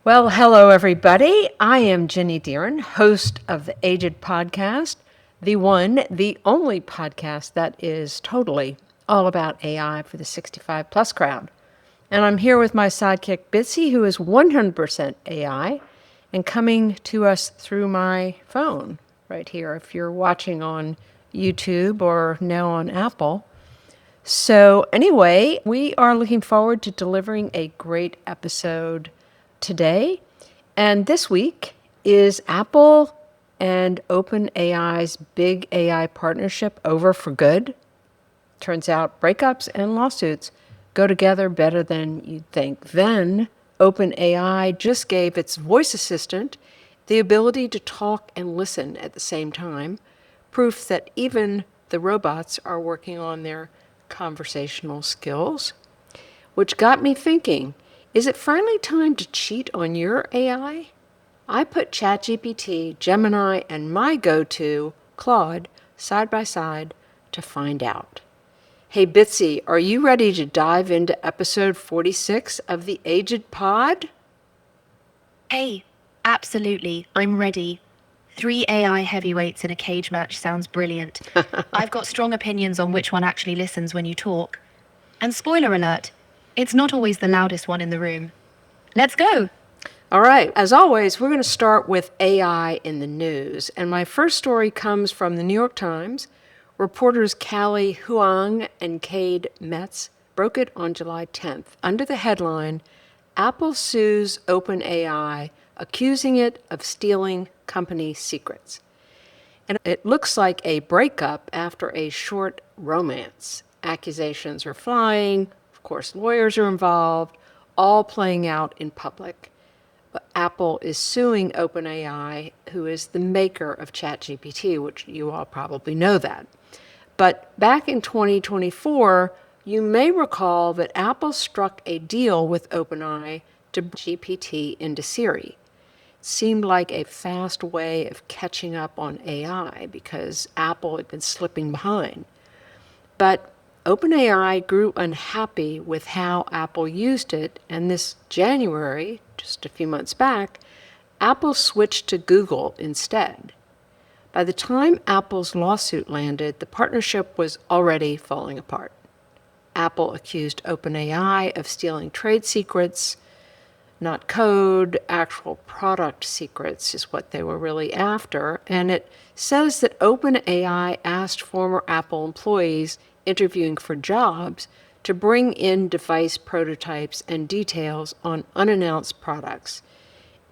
Well, hello, everybody. I am Jenny Deeren, host of the aiGED podcast, the one, the only podcast that is totally all about AI for the 65 plus crowd. And I'm here with my sidekick, Bitsy, who is 100% AI and coming to us through my phone right here, if you're watching on YouTube or now on Apple. So, anyway, we are looking forward to delivering a great episode today. And this week is Apple and OpenAI's big AI partnership over for good. Turns out breakups and lawsuits go together better than you'd think. Then OpenAI just gave its voice assistant the ability to talk and listen at the same time, proof that even the robots are working on their conversational skills. Which got me thinking, is it finally time to cheat on your AI? I put ChatGPT, Gemini, and my go-to, Claude, side by side to find out. Hey Bitsy, are you ready to dive into episode 46 of the aiGED pod? Hey, absolutely, I'm ready. 3 AI heavyweights in a cage match sounds brilliant. I've got strong opinions on which one actually listens when you talk. And spoiler alert, it's not always the loudest one in the room. Let's go! All right, as always, we're going to start with AI in the news. And my first story comes from the New York Times. Reporters Callie Huang and Cade Metz broke it on July 10th under the headline, Apple sues OpenAI, accusing it of stealing company secrets. And it looks like a breakup after a short romance. Accusations are flying, of course lawyers are involved, all playing out in public. But Apple is suing OpenAI, who is the maker of ChatGPT, which you all probably know that. But back in 2024, you may recall that Apple struck a deal with OpenAI to bring GPT into Siri. It seemed like a fast way of catching up on AI because Apple had been slipping behind. But OpenAI grew unhappy with how Apple used it, and this January, just a few months back, Apple switched to Google instead. By the time Apple's lawsuit landed, the partnership was already falling apart. Apple accused OpenAI of stealing trade secrets, not code, actual product secrets is what they were really after. And it says that OpenAI asked former Apple employees interviewing for jobs to bring in device prototypes and details on unannounced products.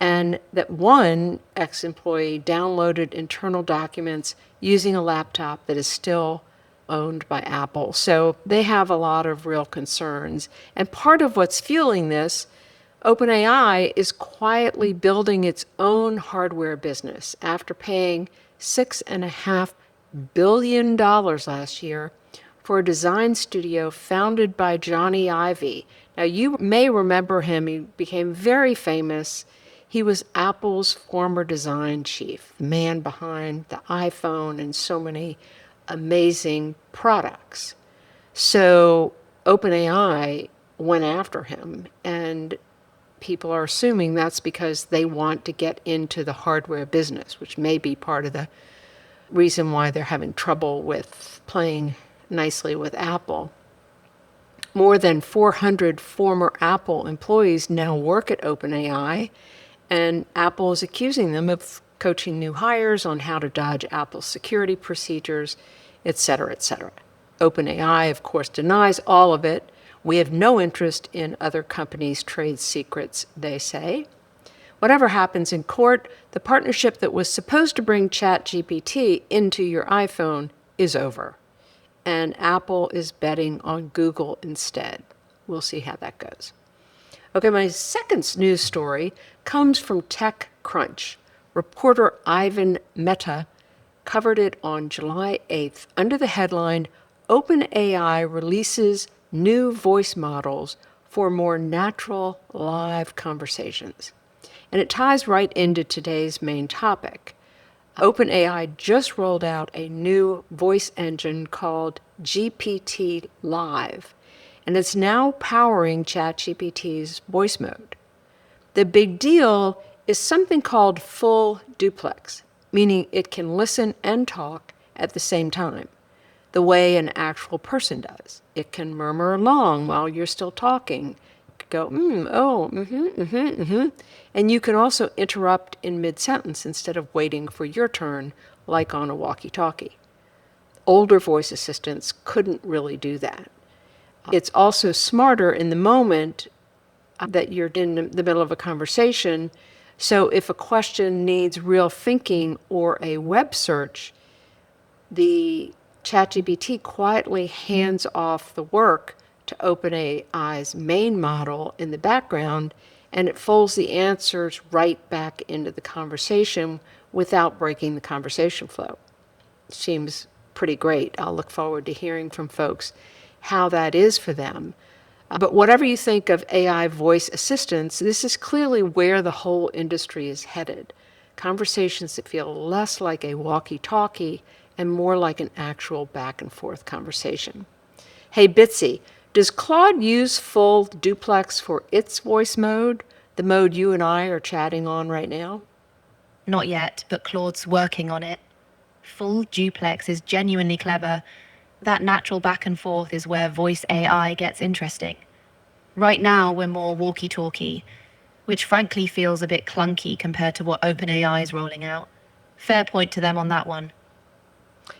And that one ex-employee downloaded internal documents using a laptop that is still owned by Apple. So they have a lot of real concerns. And part of what's fueling this, OpenAI is quietly building its own hardware business after paying $6.5 billion last year for a design studio founded by Johnny Ive. Now, you may remember him. He became very famous. He was Apple's former design chief, the man behind the iPhone and so many amazing products. So OpenAI went after him, and people are assuming that's because they want to get into the hardware business, which may be part of the reason why they're having trouble with playing nicely with Apple. More than 400 former Apple employees now work at OpenAI, and Apple is accusing them of coaching new hires on how to dodge Apple's security procedures, et cetera, et cetera. OpenAI, of course, denies all of it. We have no interest in other companies' trade secrets, they say. Whatever happens in court, the partnership that was supposed to bring ChatGPT into your iPhone is over. And Apple is betting on Google instead. We'll see how that goes. Okay, my second news story comes from TechCrunch. Reporter Ivan Mehta covered it on July 8th under the headline, OpenAI releases new voice models for more natural live conversations. And it ties right into today's main topic. OpenAI just rolled out a new voice engine called GPT-Live, and it's now powering ChatGPT's voice mode. The big deal is something called full-duplex, meaning it can listen and talk at the same time, the way an actual person does. It can murmur along while you're still talking. It could go, oh, And you can also interrupt in mid-sentence instead of waiting for your turn, like on a walkie-talkie. Older voice assistants couldn't really do that. It's also smarter in the moment that you're in the middle of a conversation. So if a question needs real thinking or a web search, the ChatGPT quietly hands off the work to OpenAI's main model in the background, and it folds the answers right back into the conversation without breaking the conversation flow. Seems pretty great. I'll look forward to hearing from folks how that is for them. But whatever you think of AI voice assistants, this is clearly where the whole industry is headed. Conversations that feel less like a walkie-talkie and more like an actual back-and-forth conversation. Hey, Bitsy, does Claude use full duplex for its voice mode, the mode you and I are chatting on right now? Not yet, but Claude's working on it. Full duplex is genuinely clever. That natural back and forth is where voice AI gets interesting. Right now, we're more walkie-talkie, which frankly feels a bit clunky compared to what OpenAI is rolling out. Fair point to them on that one.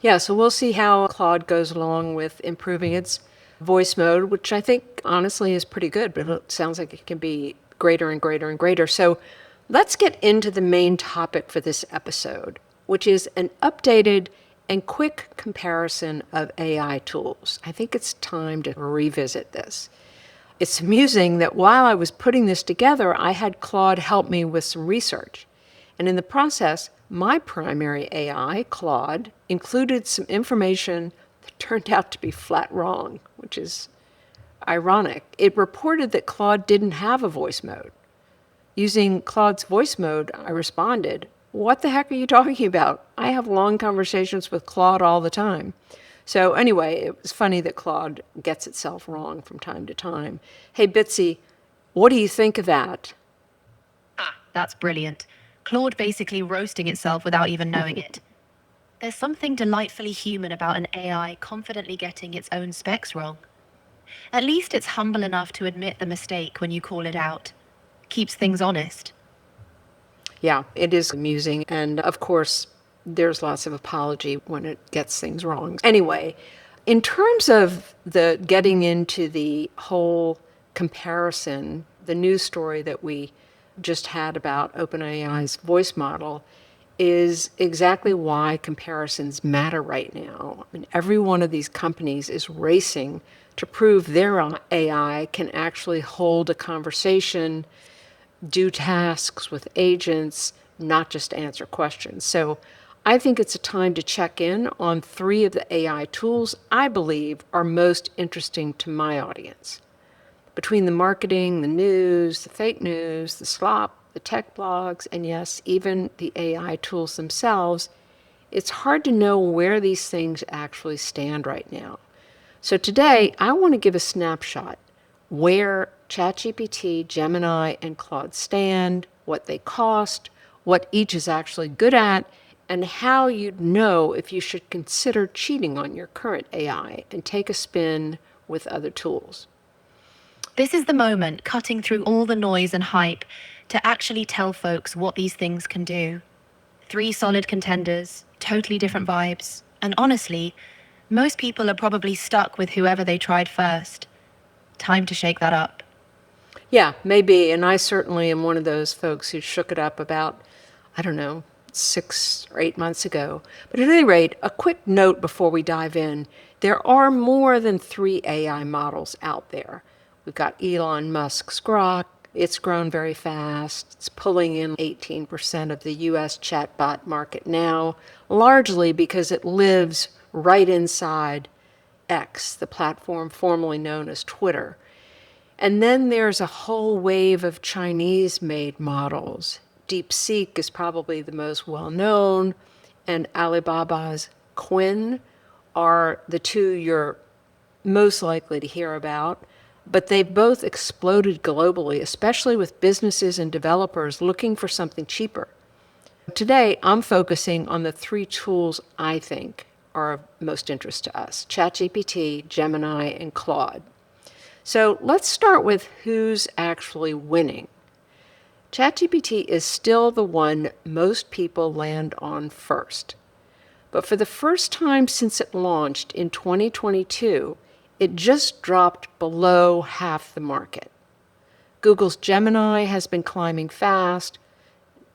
Yeah, so we'll see how Claude goes along with improving its voice mode, which I think honestly is pretty good, but it sounds like it can be greater and greater and greater. So let's get into the main topic for this episode, which is an updated and quick comparison of AI tools. I think it's time to revisit this. It's amusing that while I was putting this together, I had Claude help me with some research. And in the process, my primary AI, Claude, included some information that turned out to be flat wrong, which is ironic. It reported that Claude didn't have a voice mode. Using Claude's voice mode, I responded, "What the heck are you talking about? I have long conversations with Claude all the time." So anyway, it was funny that Claude gets itself wrong from time to time. Hey, Bitsy, what do you think of that? That's brilliant. Claude basically roasting itself without even knowing it. There's something delightfully human about an AI confidently getting its own specs wrong. At least it's humble enough to admit the mistake when you call it out. Keeps things honest. Yeah, it is amusing. And of course, there's lots of apology when it gets things wrong. Anyway, in terms of the getting into the whole comparison, the news story that we just had about OpenAI's voice model is exactly why comparisons matter right now. I mean, every one of these companies is racing to prove their AI can actually hold a conversation, do tasks with agents, not just answer questions. So I think it's a time to check in on 3 of the AI tools I believe are most interesting to my audience. Between the marketing, the news, the fake news, the slop, the tech blogs, and yes, even the AI tools themselves, it's hard to know where these things actually stand right now. So today, I want to give a snapshot where ChatGPT, Gemini, and Claude stand, what they cost, what each is actually good at, and how you'd know if you should consider cheating on your current AI and take a spin with other tools. This is the moment, cutting through all the noise and hype, to actually tell folks what these things can do. 3 solid contenders, totally different vibes, and honestly, most people are probably stuck with whoever they tried first. Time to shake that up. Yeah, maybe. And I certainly am one of those folks who shook it up about, I don't know, 6 or 8 months ago. But at any rate, a quick note before we dive in. There are more than 3 AI models out there. We've got Elon Musk's Grok. It's grown very fast. It's pulling in 18% of the US chatbot market now, largely because it lives right inside X, the platform formerly known as Twitter. And then there's a whole wave of Chinese-made models. DeepSeek is probably the most well-known, and Alibaba's Quinn are the 2 you're most likely to hear about. but they've both exploded globally, especially with businesses and developers looking for something cheaper. Today, I'm focusing on the three tools I think are of most interest to us: ChatGPT, Gemini, and Claude. So let's start with who's actually winning. ChatGPT is still the one most people land on first. But for the first time since it launched in 2022, it just dropped below half the market. Google's Gemini has been climbing fast,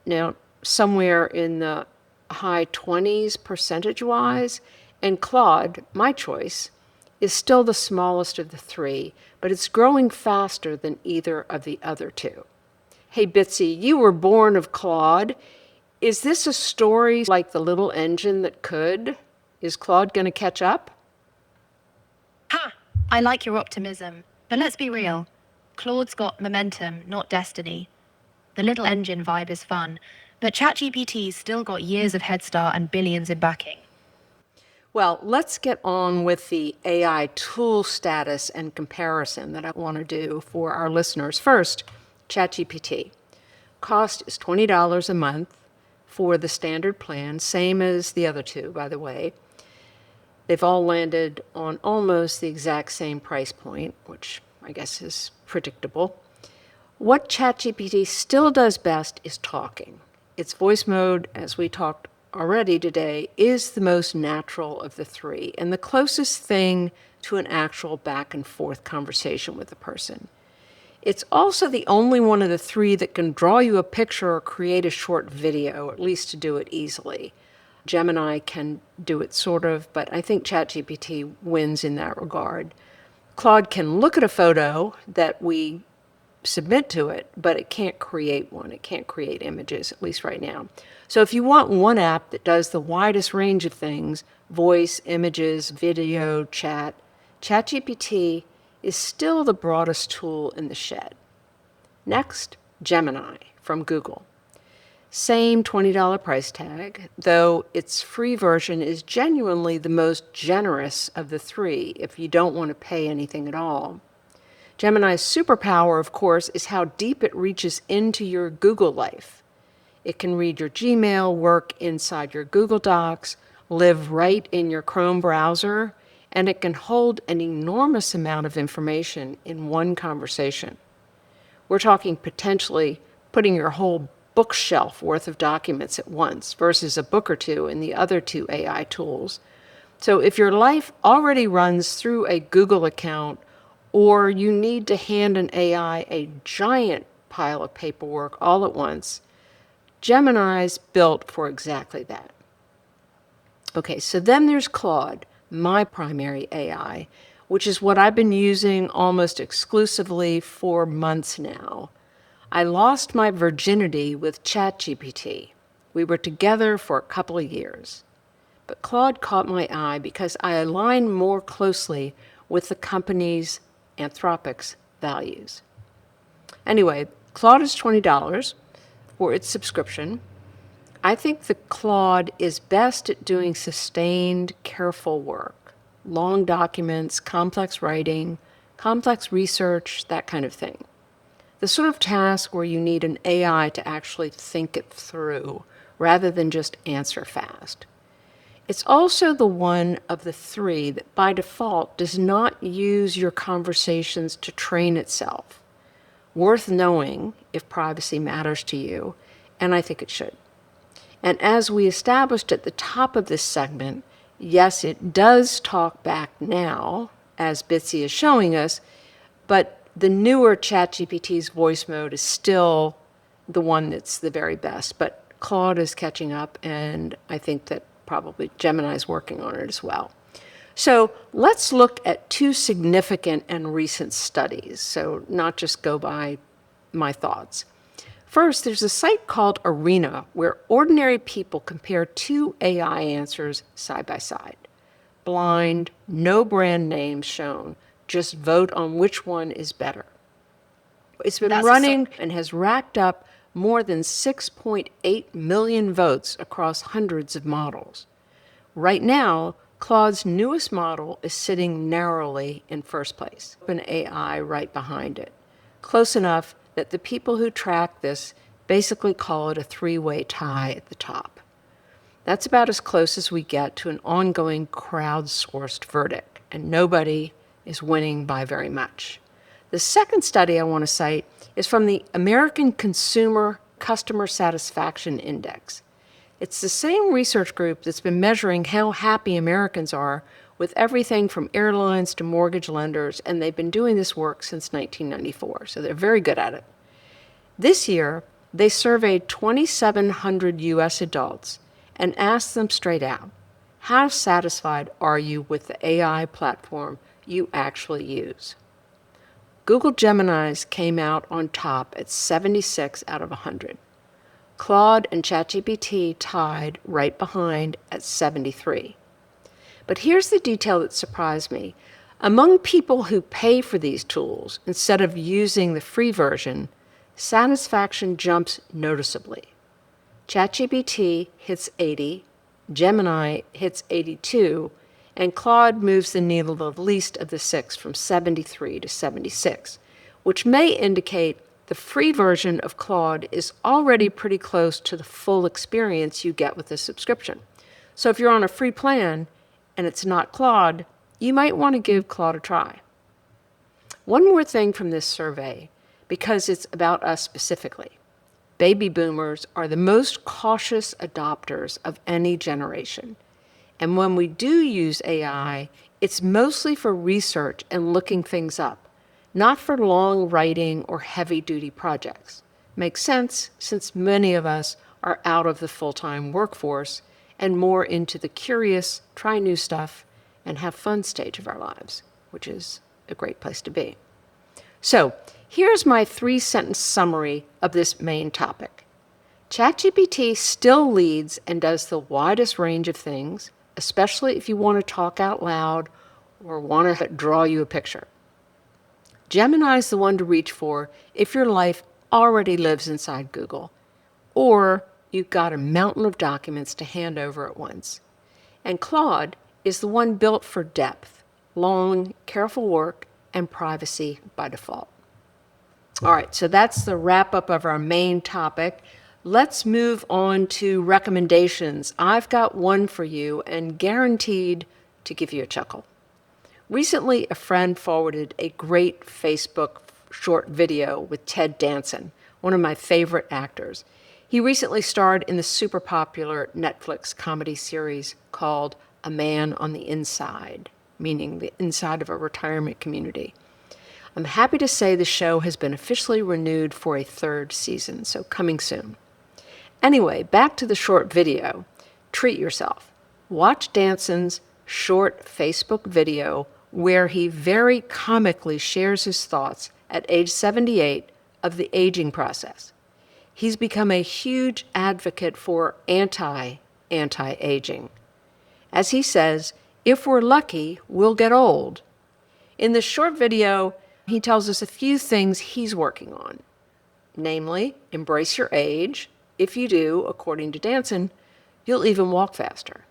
now somewhere in the high 20s percentage-wise, and Claude, my choice, is still the smallest of the three, but it's growing faster than either of the other two. Hey, Bitsy, you were born of Claude. Is this a story like the little engine that could? Is Claude going to catch up? Ha! I like your optimism, but let's be real. Claude's got momentum, not destiny. The little engine vibe is fun, but ChatGPT's still got years of head start and billions in backing. Well, let's get on with the AI tool status and comparison that I want to do for our listeners. First, ChatGPT. Cost is $20 a month for the standard plan, same as the other two, by the way. They've all landed on almost the exact same price point, which I guess is predictable. What ChatGPT still does best is talking. Its voice mode, as we talked already today, is the most natural of the three and the closest thing to an actual back and forth conversation with a person. It's also the only one of the three that can draw you a picture or create a short video, at least to do it easily. Gemini can do it sort of, but I think ChatGPT wins in that regard. Claude can look at a photo that we submit to it, but it can't create one. It can't create images, at least right now. So if you want one app that does the widest range of things, voice, images, video, chat, ChatGPT is still the broadest tool in the shed. Next, Gemini from Google. Same $20 price tag, though its free version is genuinely the most generous of the three if you don't want to pay anything at all. Gemini's superpower, of course, is how deep it reaches into your Google life. It can read your Gmail, work inside your Google Docs, live right in your Chrome browser, and it can hold an enormous amount of information in one conversation. We're talking potentially putting your whole bookshelf worth of documents at once versus a book or two in the other two AI tools. So if your life already runs through a Google account, or you need to hand an AI a giant pile of paperwork all at once, Gemini's built for exactly that. Okay, so then there's Claude, my primary AI, which is what I've been using almost exclusively for months now. I lost my virginity with ChatGPT. We were together for a couple of years. But Claude caught my eye because I align more closely with the company's Anthropic's values. Anyway, Claude is $20 for its subscription. I think the Claude is best at doing sustained, careful work, long documents, complex writing, complex research, that kind of thing. The sort of task where you need an AI to actually think it through rather than just answer fast. It's also the one of the three that by default does not use your conversations to train itself. Worth knowing if privacy matters to you, and I think it should. And as we established at the top of this segment, yes, it does talk back now, as Bitsy is showing us, but the newer ChatGPT's voice mode is still the one that's the very best. But Claude is catching up, and I think that probably Gemini is working on it as well. So let's look at two significant and recent studies, so not just go by my thoughts. First, there's a site called Arena where ordinary people compare two AI answers side by side. Blind, no brand names shown, just vote on which one is better. It's been running and has racked up more than 6.8 million votes across hundreds of models. Right now, Claude's newest model is sitting narrowly in first place, OpenAI right behind it, close enough that the people who track this basically call it a three-way tie at the top. That's about as close as we get to an ongoing crowdsourced verdict, and nobody is winning by very much. The second study I want to cite is from the American Consumer Customer Satisfaction Index. It's the same research group that's been measuring how happy Americans are with everything from airlines to mortgage lenders, and they've been doing this work since 1994, so they're very good at it. This year, they surveyed 2,700 U.S. adults and asked them straight out, how satisfied are you with the AI platform you actually use? Google Gemini's came out on top at 76 out of 100. Claude and ChatGPT tied right behind at 73. But here's the detail that surprised me. Among people who pay for these tools instead of using the free version, satisfaction jumps noticeably. ChatGPT hits 80, Gemini hits 82, and Claude moves the needle the least of the six from 73 to 76, which may indicate the free version of Claude is already pretty close to the full experience you get with the subscription. So if you're on a free plan and it's not Claude, you might want to give Claude a try. One more thing from this survey, because it's about us specifically. Baby boomers are the most cautious adopters of any generation. And when we do use AI, it's mostly for research and looking things up, not for long writing or heavy-duty projects. Makes sense, since many of us are out of the full-time workforce and more into the curious, try new stuff, and have fun stage of our lives, which is a great place to be. So, here's my 3-sentence summary of this main topic. ChatGPT still leads and does the widest range of things, especially if you want to talk out loud or want to draw you a picture. Gemini is the one to reach for if your life already lives inside Google, or you've got a mountain of documents to hand over at once. And Claude is the one built for depth, long, careful work, and privacy by default. All right, so that's the wrap-up of our main topic. Let's move on to recommendations. I've got one for you and guaranteed to give you a chuckle. Recently, a friend forwarded a great Facebook short video with Ted Danson, one of my favorite actors. He recently starred in the super popular Netflix comedy series called A Man on the Inside, meaning the inside of a retirement community. I'm happy to say the show has been officially renewed for a 3rd season, so coming soon. Anyway, back to the short video. Treat yourself. Watch Danson's short Facebook video where he very comically shares his thoughts at age 78 of the aging process. He's become a huge advocate for anti-aging. As he says, if we're lucky, we'll get old. In the short video, he tells us a few things he's working on. Namely, embrace your age. If you do, according to Danson, you'll even walk faster.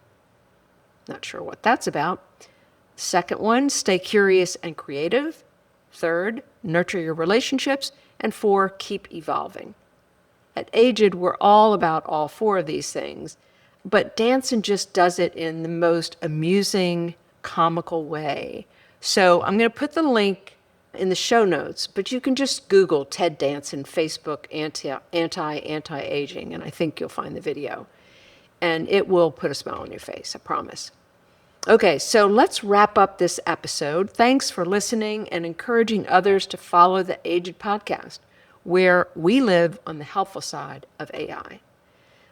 Not sure what that's about. Second one, stay curious and creative. Third, nurture your relationships. And 4, keep evolving. At aiGED, we're all about all 4 of these things, but Danson just does it in the most amusing, comical way. So I'm going to put the link in the show notes, but you can just Google Ted Danson Facebook anti-aging, and I think you'll find the video. And it will put a smile on your face, I promise. Okay, so let's wrap up this episode. Thanks for listening and encouraging others to follow the aiGED podcast, where we live on the helpful side of AI.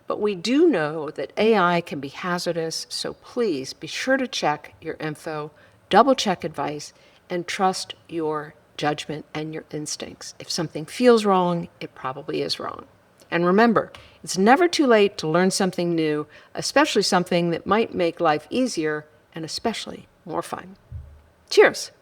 But we do know that AI can be hazardous, so please be sure to check your info, double-check advice, and trust your judgment and your instincts. If something feels wrong, it probably is wrong. And remember, it's never too late to learn something new, especially something that might make life easier and especially more fun. Cheers!